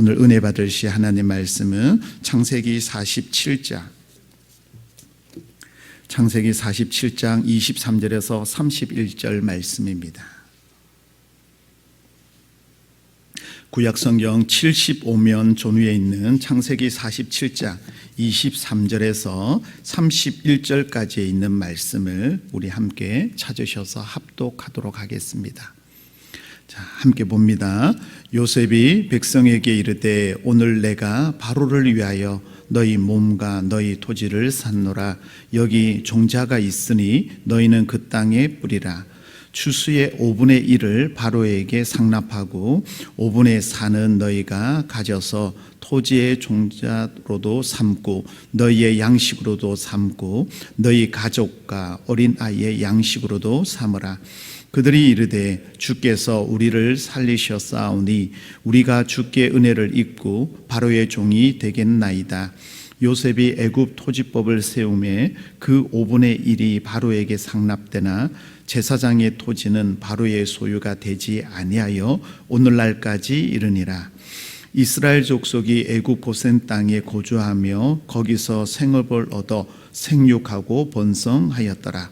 오늘 은혜 받으실 하나님 말씀은 창세기 47장 23절에서 31절 말씀입니다. 구약성경 75면 존위에 있는 창세기 47장 23절에서 31절까지에 있는 말씀을 우리 함께 찾으셔서 합독하도록 하겠습니다. 자, 함께 봅니다. 요셉이 백성에게 이르되 오늘 내가 바로를 위하여 너희 몸과 너희 토지를 샀노라. 여기 종자가 있으니 너희는 그 땅에 뿌리라. 추수의 5분의 1을 바로에게 상납하고 5분의 4는 너희가 가져서 토지의 종자로도 삼고 너희의 양식으로도 삼고 너희 가족과 어린 아이의 양식으로도 삼으라. 그들이 이르되 주께서 우리를 살리셨사오니 우리가 주께 은혜를 입고 바로의 종이 되겠나이다. 요셉이 애굽 토지법을 세우매 그 5분의 1이 바로에게 상납되나 제사장의 토지는 바로의 소유가 되지 아니하여 오늘날까지 이르니라. 이스라엘 족속이 애굽 고센 땅에 거주하며 거기서 생업을 얻어 생육하고 번성하였더라.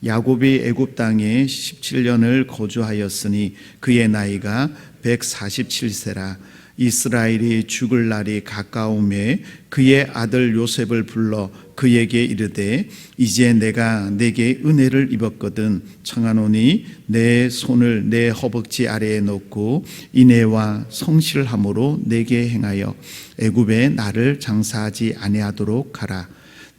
야곱이 애굽 땅에 17년을 거주하였으니 그의 나이가 147세라. 이스라엘이 죽을 날이 가까우매 그의 아들 요셉을 불러 그에게 이르되 이제 내가 내게 은혜를 입었거든 청하노니 내 손을 내 허벅지 아래에 놓고 인애와 성실함으로 내게 행하여 애굽에 나를 장사하지 아니하도록 하라.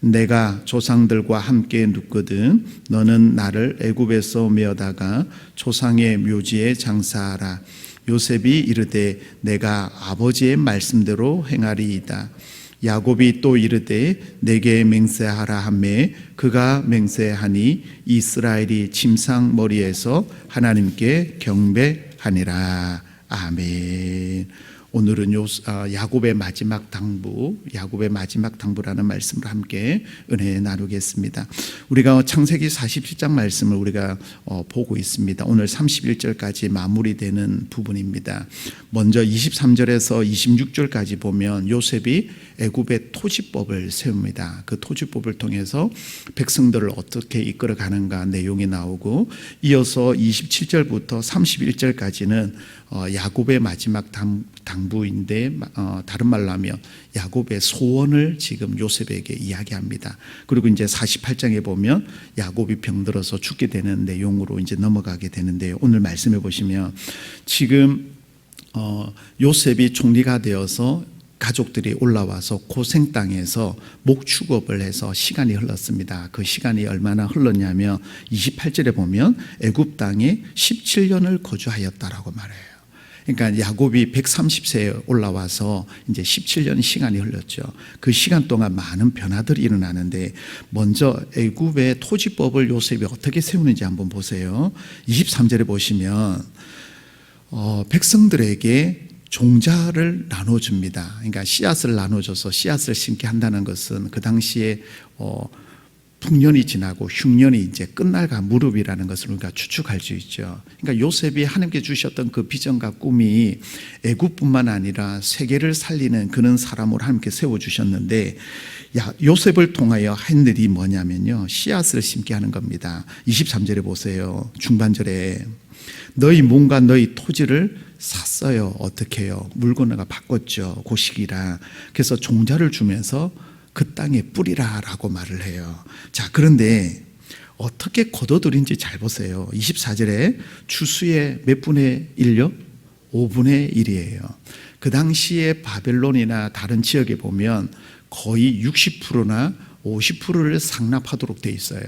내가 조상들과 함께 눕거든 너는 나를 애굽에서 메어다가 조상의 묘지에 장사하라. 요셉이 이르되 내가 아버지의 말씀대로 행하리이다. 야곱이 또 이르되 내게 맹세하라 하매 그가 맹세하니 이스라엘이 침상 머리에서 하나님께 경배하니라. 아멘. 오늘은 야곱의 마지막 당부라는 말씀으로 함께 은혜 나누겠습니다. 우리가 창세기 47장 말씀을 우리가 보고 있습니다. 오늘 31절까지 마무리되는 부분입니다. 먼저 23절에서 26절까지 보면 요셉이 애굽의 토지법을 세웁니다. 그 토지법을 통해서 백성들을 어떻게 이끌어가는가 내용이 나오고, 이어서 27절부터 31절까지는 야곱의 마지막 당부인데 다른 말로 하면 야곱의 소원을 지금 요셉에게 이야기합니다. 그리고 이제 48장에 보면 야곱이 병들어서 죽게 되는 내용으로 이제 넘어가게 되는데요. 오늘 말씀해 보시면 지금 요셉이 총리가 되어서 가족들이 올라와서 고생 땅에서 목축업을 해서 시간이 흘렀습니다. 그 시간이 얼마나 흘렀냐면 28절에 보면 애굽 땅에 17년을 거주하였다라고 말해요. 그러니까 야곱이 130세에 올라와서 이제 17년 시간이 흘렀죠. 그 시간 동안 많은 변화들이 일어나는데, 먼저 애굽의 토지법을 요셉이 어떻게 세우는지 한번 보세요. 23절에 보시면 백성들에게 종자를 나눠줍니다. 그러니까 씨앗을 나눠줘서 씨앗을 심게 한다는 것은 그 당시에 풍년이 지나고 흉년이 이제 끝날까 무렵이라는 것을 우리가 추측할 수 있죠. 그러니까 요셉이 하나님께 주셨던 그 비전과 꿈이 애굽뿐만 아니라 세계를 살리는 그런 사람으로 하나님께 세워주셨는데, 요셉을 통하여 한 일이 뭐냐면요, 씨앗을 심게 하는 겁니다. 23절에 보세요. 중반절에 너희 몸과 너희 토지를 샀어요. 어떻게 해요? 물건을 바꿨죠. 그 시기라. 그래서 종자를 주면서 그 땅에 뿌리라 라고 말을 해요. 자, 그런데 어떻게 거둬들인지 잘 보세요. 24절에 추수의 몇 분의 1요? 5분의 1이에요. 그 당시에 바벨론이나 다른 지역에 보면 거의 60%나 50%를 상납하도록 돼 있어요.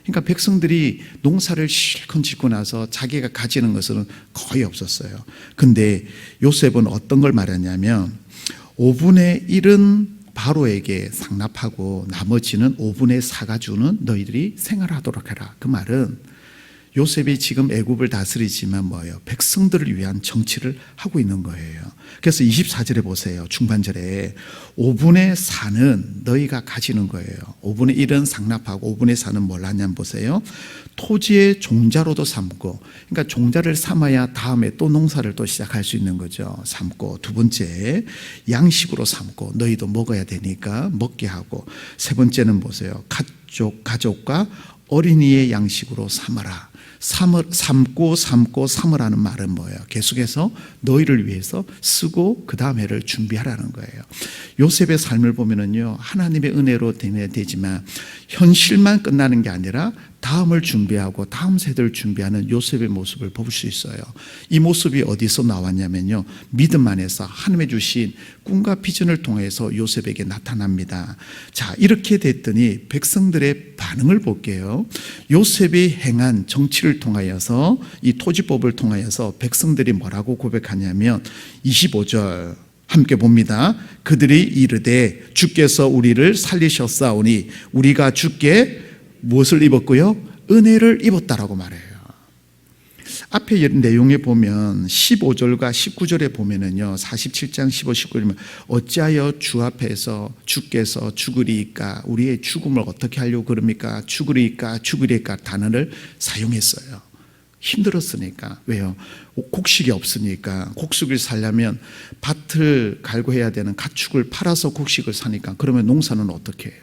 그러니까 백성들이 농사를 실컷 짓고 나서 자기가 가지는 것은 거의 없었어요. 근데 요셉은 어떤 걸 말했냐면 5분의 1은 바로에게 상납하고 나머지는 5분의 4가 주는 너희들이 생활하도록 해라. 그 말은 요셉이 지금 애굽을 다스리지만 뭐예요? 백성들을 위한 정치를 하고 있는 거예요. 그래서 24절에 보세요. 중반절에 5분의 4는 너희가 가지는 거예요. 5분의 1은 상납하고 5분의 4는 뭘 하냐면 보세요. 토지의 종자로도 삼고, 그러니까 종자를 삼아야 다음에 또 농사를 또 시작할 수 있는 거죠. 삼고, 두 번째 양식으로 삼고, 너희도 먹어야 되니까 먹게 하고, 세 번째는 보세요. 가족과 어린이의 양식으로 삼아라. 삼고 삼으라는 말은 뭐예요? 계속해서 너희를 위해서 쓰고 그 다음 해를 준비하라는 거예요. 요셉의 삶을 보면은요, 하나님의 은혜로 되지만 현실만 끝나는 게 아니라 다음을 준비하고 다음 세대를 준비하는 요셉의 모습을 볼 수 있어요. 이 모습이 어디서 나왔냐면요, 믿음 안에서 하나님의 주신 꿈과 비전을 통해서 요셉에게 나타납니다. 자, 이렇게 됐더니 백성들의 반응을 볼게요. 요셉이 행한 정치를 통하여서, 이 토지법을 통하여서 백성들이 뭐라고 고백하냐면 25절 함께 봅니다. 그들이 이르되 주께서 우리를 살리셨사오니 우리가 주께 무엇을 입었고요? 은혜를 입었다라고 말해요. 앞에 내용에 보면 15절과 19절에 보면은요, 47장 15, 19절이면 어찌하여 주 앞에서 주께서 죽으리이까, 우리의 죽음을 어떻게 하려고 그럽니까? 죽으리이까 단어를 사용했어요. 힘들었으니까. 왜요? 곡식이 없으니까. 곡식을 살려면 밭을 갈고 해야 되는 가축을 팔아서 곡식을 사니까. 그러면 농사는 어떻게 해요?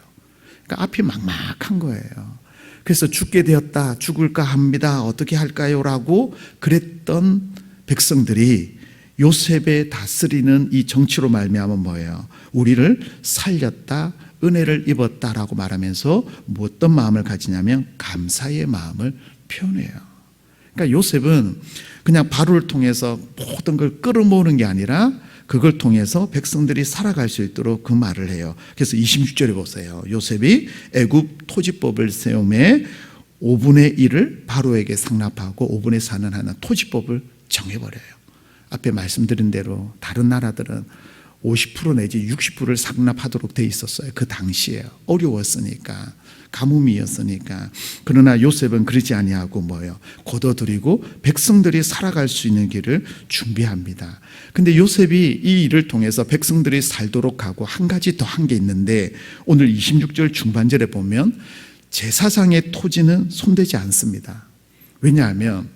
그러니까 앞이 막막한 거예요. 그래서 죽게 되었다, 죽을까 합니다, 어떻게 할까요? 라고 그랬던 백성들이 요셉의 다스리는 이 정치로 말미암아 뭐예요? 우리를 살렸다, 은혜를 입었다라고 말하면서 어떤 마음을 가지냐면 감사의 마음을 표현해요. 그러니까 요셉은 그냥 바로를 통해서 모든 걸 끌어모으는 게 아니라 그걸 통해서 백성들이 살아갈 수 있도록 그 말을 해요. 그래서 26절에 보세요. 요셉이 애굽 토지법을 세움에 5분의 1을 바로에게 상납하고 5분의 4는 하는 토지법을 정해버려요. 앞에 말씀드린 대로 다른 나라들은 50% 내지 60%를 상납하도록 돼 있었어요. 그 당시에 어려웠으니까, 가뭄이었으니까. 그러나 요셉은 그러지 아니하고 뭐예요? 거둬들이고 백성들이 살아갈 수 있는 길을 준비합니다. 근데 요셉이 이 일을 통해서 백성들이 살도록 하고 한 가지 더 한 게 있는데, 오늘 26절 중반절에 보면 제사장의 토지는 손대지 않습니다. 왜냐하면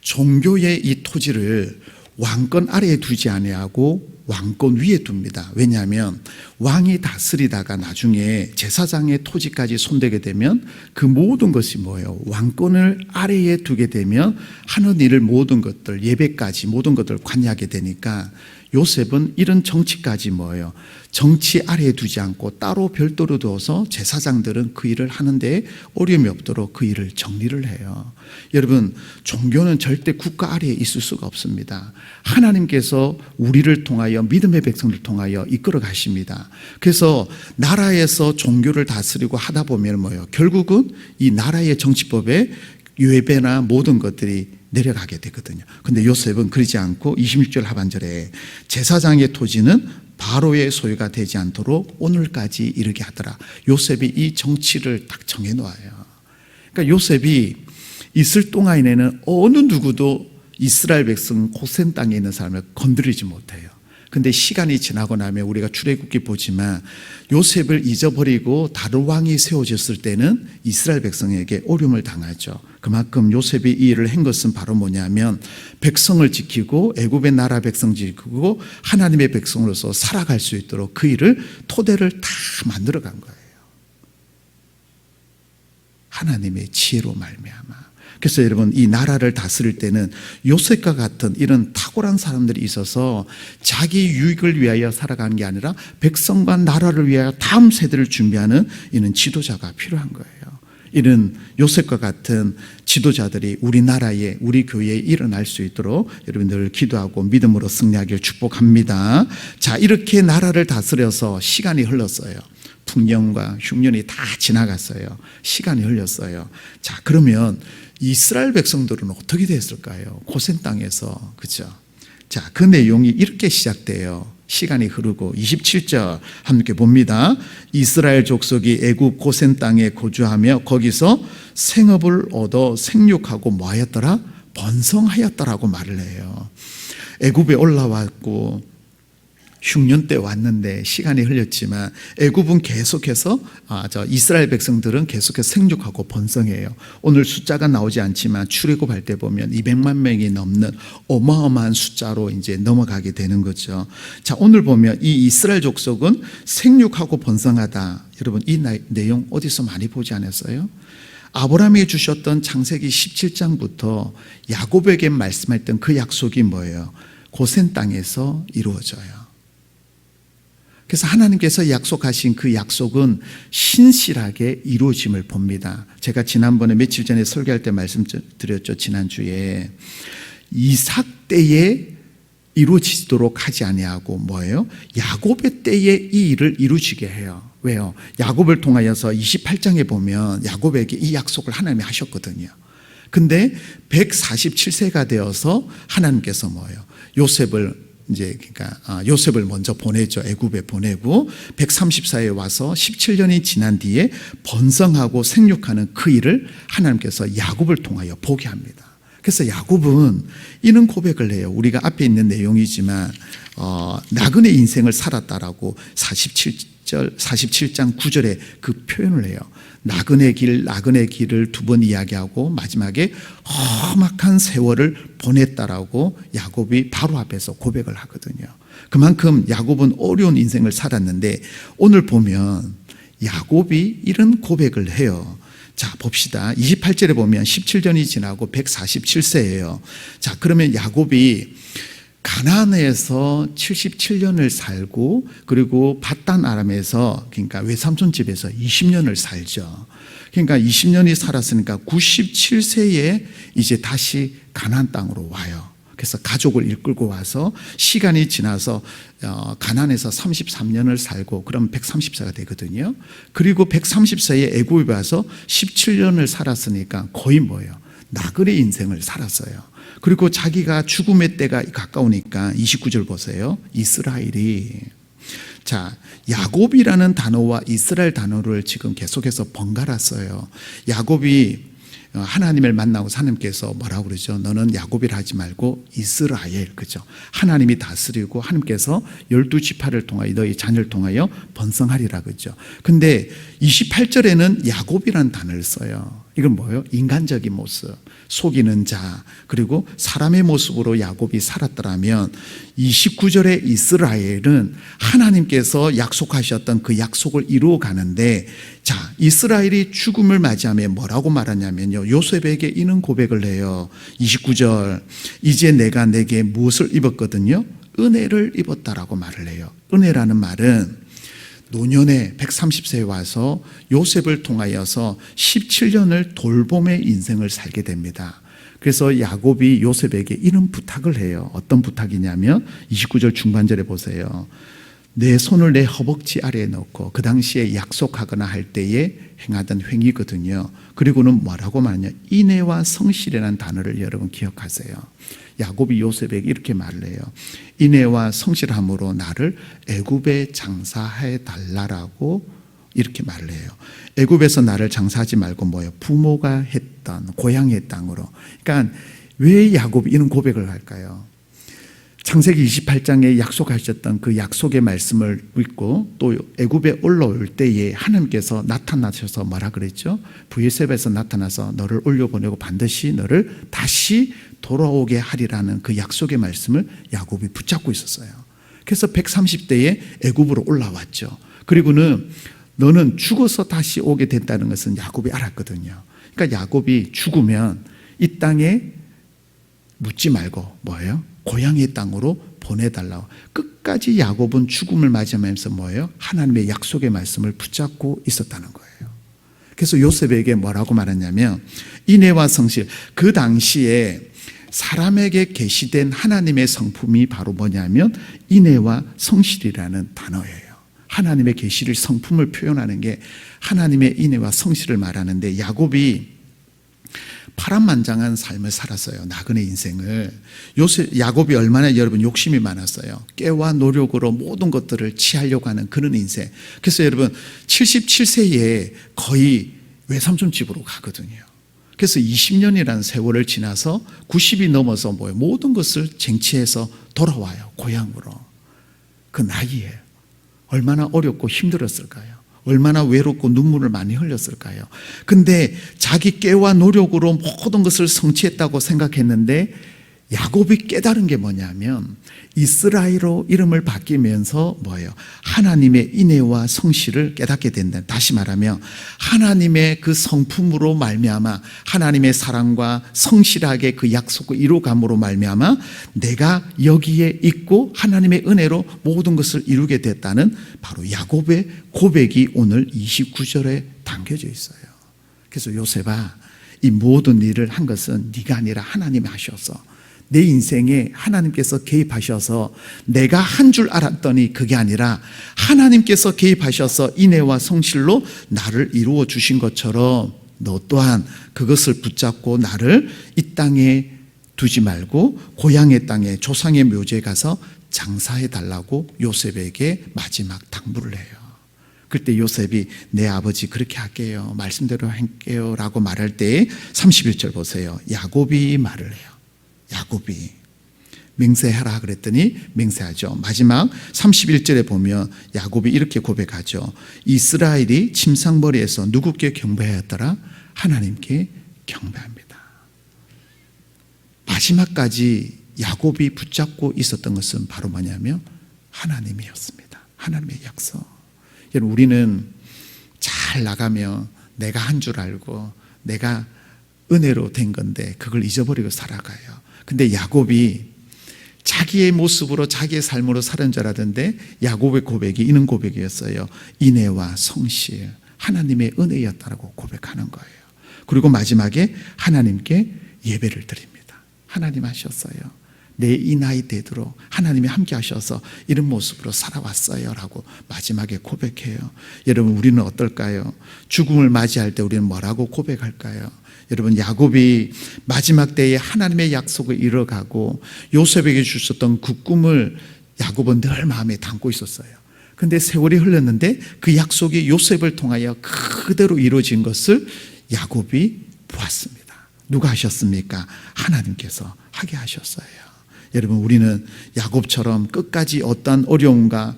종교의 이 토지를 왕권 아래에 두지 아니하고 왕권 위에 둡니다. 왜냐하면 왕이 다스리다가 나중에 제사장의 토지까지 손대게 되면 그 모든 것이 뭐예요? 왕권을 아래에 두게 되면 하는 일을 모든 것들, 예배까지 모든 것들을 관여하게 되니까 요셉은 이런 정치까지 뭐예요? 정치 아래에 두지 않고 따로 별도로 두어서 제사장들은 그 일을 하는데 어려움이 없도록 그 일을 정리를 해요. 여러분, 종교는 절대 국가 아래에 있을 수가 없습니다. 하나님께서 우리를 통하여, 믿음의 백성을 통하여 이끌어 가십니다. 그래서 나라에서 종교를 다스리고 하다 보면 뭐예요? 결국은 이 나라의 정치법에 예배나 모든 것들이 내려가게 되거든요. 근데 요셉은 그러지 않고 26절 하반절에 제사장의 토지는 바로의 소유가 되지 않도록 오늘까지 이르게 하더라. 요셉이 이 정치를 딱 정해놓아요. 그러니까 요셉이 있을 동안에는 어느 누구도 이스라엘 백성 고센 땅에 있는 사람을 건드리지 못해요. 근데 시간이 지나고 나면 우리가 출애굽기 보지만 요셉을 잊어버리고 다른 왕이 세워졌을 때는 이스라엘 백성에게 어려움을 당하죠. 그만큼 요셉이 이 일을 한 것은 바로 뭐냐면 백성을 지키고 애굽의 나라 백성 지키고 하나님의 백성으로서 살아갈 수 있도록 그 일을 토대를 다 만들어 간 거예요. 하나님의 지혜로 말미암아. 그래서 여러분, 이 나라를 다스릴 때는 요셉과 같은 이런 탁월한 사람들이 있어서 자기 유익을 위하여 살아가는 게 아니라 백성과 나라를 위하여 다음 세대를 준비하는 이런 지도자가 필요한 거예요. 이런 요셉과 같은 지도자들이 우리나라에, 우리 교회에 일어날 수 있도록 여러분들 기도하고 믿음으로 승리하길 축복합니다. 자, 이렇게 나라를 다스려서 시간이 흘렀어요. 풍년과 흉년이 다 지나갔어요. 시간이 흘렸어요. 자, 그러면 이스라엘 백성들은 어떻게 됐을까요? 고센 땅에서. 그죠? 자, 그 내용이 이렇게 시작돼요. 시간이 흐르고 27절 함께 봅니다. 이스라엘 족속이 애굽 고센 땅에 거주하며 거기서 생업을 얻어 생육하고 뭐 하였더라? 번성하였더라고 말을 해요. 애굽에 올라왔고 흉년 때 왔는데 시간이 흘렸지만 애굽은 계속해서 이스라엘 백성들은 계속해서 생육하고 번성해요. 오늘 숫자가 나오지 않지만 출애굽할 때 보면 200만 명이 넘는 어마어마한 숫자로 이제 넘어가게 되는 거죠. 자, 오늘 보면 이 이스라엘 족속은 생육하고 번성하다. 여러분 이 내용 어디서 많이 보지 않았어요? 아브라함에게 주셨던 창세기 17장부터 야곱에게 말씀했던 그 약속이 뭐예요? 고센 땅에서 이루어져요. 그래서 하나님께서 약속하신 그 약속은 신실하게 이루어짐을 봅니다. 제가 지난번에 며칠 전에 설교할 때 말씀드렸죠. 지난주에 이삭 때에 이루어지도록 하지 아니하고 뭐예요? 야곱의 때에 이 일을 이루어지게 해요. 왜요? 야곱을 통하여서 28장에 보면 야곱에게 이 약속을 하나님이 하셨거든요. 근데 147세가 되어서 하나님께서 뭐예요? 요셉을 먼저 보내죠. 애굽에 보내고 134에 와서 17년이 지난 뒤에 번성하고 생육하는 그 일을 하나님께서 야곱을 통하여 보게 합니다. 그래서 야곱은 이런 고백을 해요. 우리가 앞에 있는 내용이지만 나그네 인생을 살았다라고 47장 9절에 그 표현을 해요. 나그네 길을 두 번 이야기하고 마지막에 험악한 세월을 보냈다라고 야곱이 바로 앞에서 고백을 하거든요. 그만큼 야곱은 어려운 인생을 살았는데 오늘 보면 야곱이 이런 고백을 해요. 자, 봅시다. 28절에 보면 17년이 지나고 147세예요. 자, 그러면 야곱이 가나안에서 77년을 살고 그리고 밧단 아람에서 그러니까 외삼촌 집에서 20년을 살죠. 그러니까 20년이 살았으니까 97세에 이제 다시 가나안 땅으로 와요. 그래서 가족을 이끌고 와서 시간이 지나서 가나안에서 33년을 살고 그럼 130세가 되거든요. 그리고 130세에 애굽에 와서 17년을 살았으니까 거의 뭐예요? 나그네 인생을 살았어요. 그리고 자기가 죽음의 때가 가까우니까 29절 보세요. 이스라엘이 자, 야곱이라는 단어와 이스라엘 단어를 지금 계속해서 번갈아 써요. 야곱이 하나님을 만나고 하나님께서 뭐라고 그러죠? 너는 야곱이라 하지 말고 이스라엘, 그죠? 하나님이 다스리고 하나님께서 12지파를 통하여 너희 자녀를 통하여 번성하리라 그죠? 근데 28절에는 야곱이라는 단어를 써요. 이건 뭐예요? 인간적인 모습, 속이는 자, 그리고 사람의 모습으로 야곱이 살았더라면 29절의 이스라엘은 하나님께서 약속하셨던 그 약속을 이루어 가는데 자, 이스라엘이 죽음을 맞이하며 뭐라고 말하냐면요. 요셉에게 이런 고백을 해요. 29절, 이제 내가 내게 무엇을 입었거든요? 은혜를 입었다라고 말을 해요. 은혜라는 말은 노년에 130세에 와서 요셉을 통하여서 17년을 돌봄의 인생을 살게 됩니다. 그래서 야곱이 요셉에게 이런 부탁을 해요. 어떤 부탁이냐면 29절 중반절에 보세요. 내 손을 내 허벅지 아래에 넣고 그 당시에 약속하거나 할 때에 행하던 행위거든요. 그리고는 뭐라고 말하냐? 인애와 성실이라는 단어를 여러분 기억하세요. 야곱이 요셉에게 이렇게 말을 해요. 인애와 성실함으로 나를 애굽에 장사해 달라라고 이렇게 말을 해요. 애굽에서 나를 장사하지 말고 뭐예요? 부모가 했던 고향의 땅으로. 그러니까 왜 야곱이 이런 고백을 할까요? 창세기 28장에 약속하셨던 그 약속의 말씀을 믿고 또 애굽에 올라올 때에 하나님께서 나타나셔서 뭐라 그랬죠? 브엘세바에서 나타나서 너를 올려보내고 반드시 너를 다시 돌아오게 하리라는 그 약속의 말씀을 야곱이 붙잡고 있었어요. 그래서 130대에 애굽으로 올라왔죠. 그리고는 너는 죽어서 다시 오게 된다는 것은 야곱이 알았거든요. 그러니까 야곱이 죽으면 이 땅에 묻지 말고 뭐예요? 고향의 땅으로 보내달라고. 끝까지 야곱은 죽음을 맞이하면서 뭐예요? 하나님의 약속의 말씀을 붙잡고 있었다는 거예요. 그래서 요셉에게 뭐라고 말했냐면 인애와 성실, 그 당시에 사람에게 계시된 하나님의 성품이 바로 뭐냐면 인애와 성실이라는 단어예요. 하나님의 계시를 성품을 표현하는 게 하나님의 인애와 성실을 말하는데 야곱이 파란만장한 삶을 살았어요. 나그네 인생을. 야곱이 얼마나 여러분 욕심이 많았어요. 깨와 노력으로 모든 것들을 취하려고 하는 그런 인생. 그래서 여러분 77세에 거의 외삼촌 집으로 가거든요. 그래서 20년이라는 세월을 지나서 90이 넘어서 모든 것을 쟁취해서 돌아와요. 고향으로. 그 나이에 얼마나 어렵고 힘들었을까요? 얼마나 외롭고 눈물을 많이 흘렸을까요? 근데 자기 깨와 노력으로 모든 것을 성취했다고 생각했는데 야곱이 깨달은 게 뭐냐면 이스라엘로 이름을 바뀌면서 뭐예요? 하나님의 인애와 성실을 깨닫게 된다. 다시 말하면 하나님의 그 성품으로 말미암아 하나님의 사랑과 성실하게 그 약속을 이루감으로 말미암아 내가 여기에 있고 하나님의 은혜로 모든 것을 이루게 됐다는 바로 야곱의 고백이 오늘 29절에 담겨져 있어요. 그래서 요셉아, 이 모든 일을 한 것은 네가 아니라 하나님이 하셔서 내 인생에 하나님께서 개입하셔서 내가 한 줄 알았더니 그게 아니라 하나님께서 개입하셔서 인애와 성실로 나를 이루어 주신 것처럼 너 또한 그것을 붙잡고 나를 이 땅에 두지 말고 고향의 땅에 조상의 묘지에 가서 장사해 달라고 요셉에게 마지막 당부를 해요. 그때 요셉이 내 아버지 그렇게 할게요, 말씀대로 할게요 라고 말할 때 31절 보세요. 야곱이 말을 해요. 야곱이 맹세하라 그랬더니 맹세하죠. 마지막 31절에 보면 야곱이 이렇게 고백하죠. 이스라엘이 침상머리에서 누구께 경배하였더라? 하나님께 경배합니다. 마지막까지 야곱이 붙잡고 있었던 것은 바로 뭐냐면 하나님이었습니다. 하나님의 약속. 여러분, 우리는 잘 나가면 내가 한 줄 알고 내가 은혜로 된 건데 그걸 잊어버리고 살아가요. 근데 야곱이 자기의 모습으로 자기의 삶으로 사는 줄 알았는데 야곱의 고백이 이런 고백이었어요. 인애와 성실, 하나님의 은혜였다라고 고백하는 거예요. 그리고 마지막에 하나님께 예배를 드립니다. 하나님 하셨어요. 내 이 나이 되도록 하나님이 함께 하셔서 이런 모습으로 살아왔어요 라고 마지막에 고백해요. 여러분, 우리는 어떨까요? 죽음을 맞이할 때 우리는 뭐라고 고백할까요? 여러분, 야곱이 마지막 때에 하나님의 약속을 이뤄가고 요셉에게 주셨던 그 꿈을 야곱은 늘 마음에 담고 있었어요. 그런데 세월이 흘렀는데 그 약속이 요셉을 통하여 그대로 이루어진 것을 야곱이 보았습니다. 누가 하셨습니까? 하나님께서 하게 하셨어요. 여러분, 우리는 야곱처럼 끝까지 어떠한 어려움과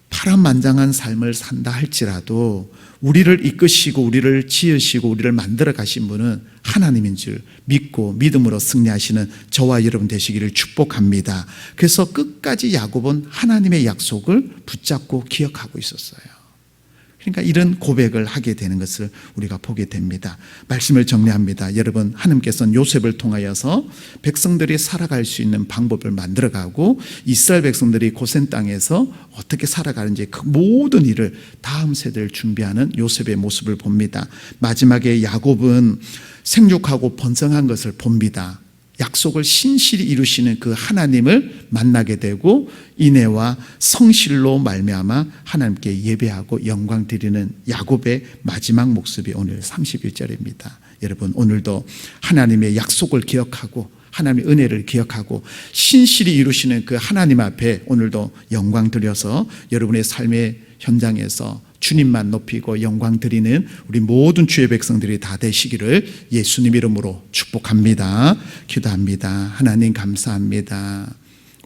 파란만장한 삶을 산다 할지라도 우리를 이끄시고 우리를 지으시고 우리를 만들어 가신 분은 하나님인 줄 믿고 믿음으로 승리하시는 저와 여러분 되시기를 축복합니다. 그래서 끝까지 야곱은 하나님의 약속을 붙잡고 기억하고 있었어요. 그러니까 이런 고백을 하게 되는 것을 우리가 보게 됩니다. 말씀을 정리합니다. 여러분, 하나님께서는 요셉을 통하여서 백성들이 살아갈 수 있는 방법을 만들어가고 이스라엘 백성들이 고센 땅에서 어떻게 살아가는지 그 모든 일을 다음 세대를 준비하는 요셉의 모습을 봅니다. 마지막에 야곱은 생육하고 번성한 것을 봅니다. 약속을 신실히 이루시는 그 하나님을 만나게 되고 인애와 성실로 말미암아 하나님께 예배하고 영광 드리는 야곱의 마지막 모습이 오늘 31절입니다. 여러분, 오늘도 하나님의 약속을 기억하고 하나님의 은혜를 기억하고 신실히 이루시는 그 하나님 앞에 오늘도 영광 드려서 여러분의 삶의 현장에서 주님만 높이고 영광 드리는 우리 모든 주의 백성들이 다 되시기를 예수님 이름으로 축복합니다. 기도합니다. 하나님 감사합니다.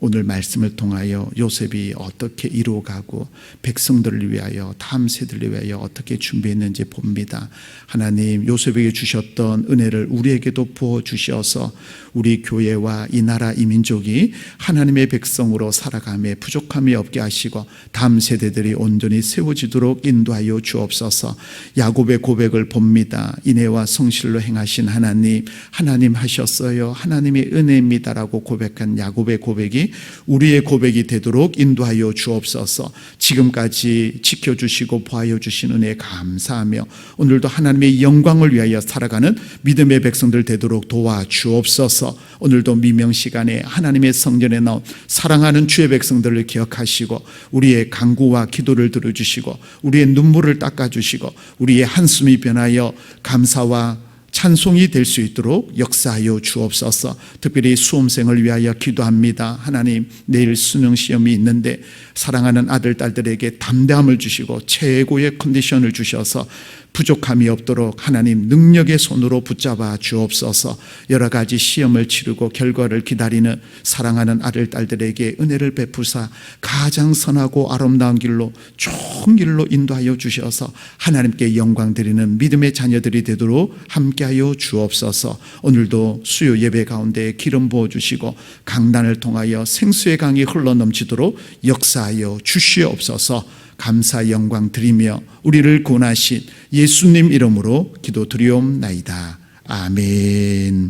오늘 말씀을 통하여 요셉이 어떻게 이루어가고 백성들을 위하여 다음 세대를 위하여 어떻게 준비했는지 봅니다. 하나님, 요셉에게 주셨던 은혜를 우리에게도 부어주셔서 우리 교회와 이 나라 이 민족이 하나님의 백성으로 살아가며 부족함이 없게 하시고 다음 세대들이 온전히 세워지도록 인도하여 주옵소서. 야곱의 고백을 봅니다. 인애와 성실로 행하신 하나님, 하나님 하셨어요. 하나님의 은혜입니다라고 고백한 야곱의 고백이 우리의 고백이 되도록 인도하여 주옵소서. 지금까지 지켜주시고 보하여 주신 은혜에 감사하며 오늘도 하나님의 영광을 위하여 살아가는 믿음의 백성들 되도록 도와주옵소서. 오늘도 미명 시간에 하나님의 성전에 나온 사랑하는 주의 백성들을 기억하시고 우리의 간구와 기도를 들어주시고 우리의 눈물을 닦아주시고 우리의 한숨이 변하여 감사와 찬송이 될 수 있도록 역사하여 주옵소서. 특별히 수험생을 위하여 기도합니다. 하나님, 내일 수능 시험이 있는데 사랑하는 아들, 딸들에게 담대함을 주시고 최고의 컨디션을 주셔서 부족함이 없도록 하나님 능력의 손으로 붙잡아 주옵소서. 여러 가지 시험을 치르고 결과를 기다리는 사랑하는 아들, 딸들에게 은혜를 베푸사 가장 선하고 아름다운 길로 좋은 길로 인도하여 주셔서 하나님께 영광 드리는 믿음의 자녀들이 되도록 함께하여 주옵소서. 오늘도 수요 예배 가운데 기름 부어주시고 강단을 통하여 생수의 강이 흘러넘치도록 역사하여 주시옵소서. 감사 영광 드리며 우리를 구원하신 예수님 이름으로 기도드리옵나이다. 아멘.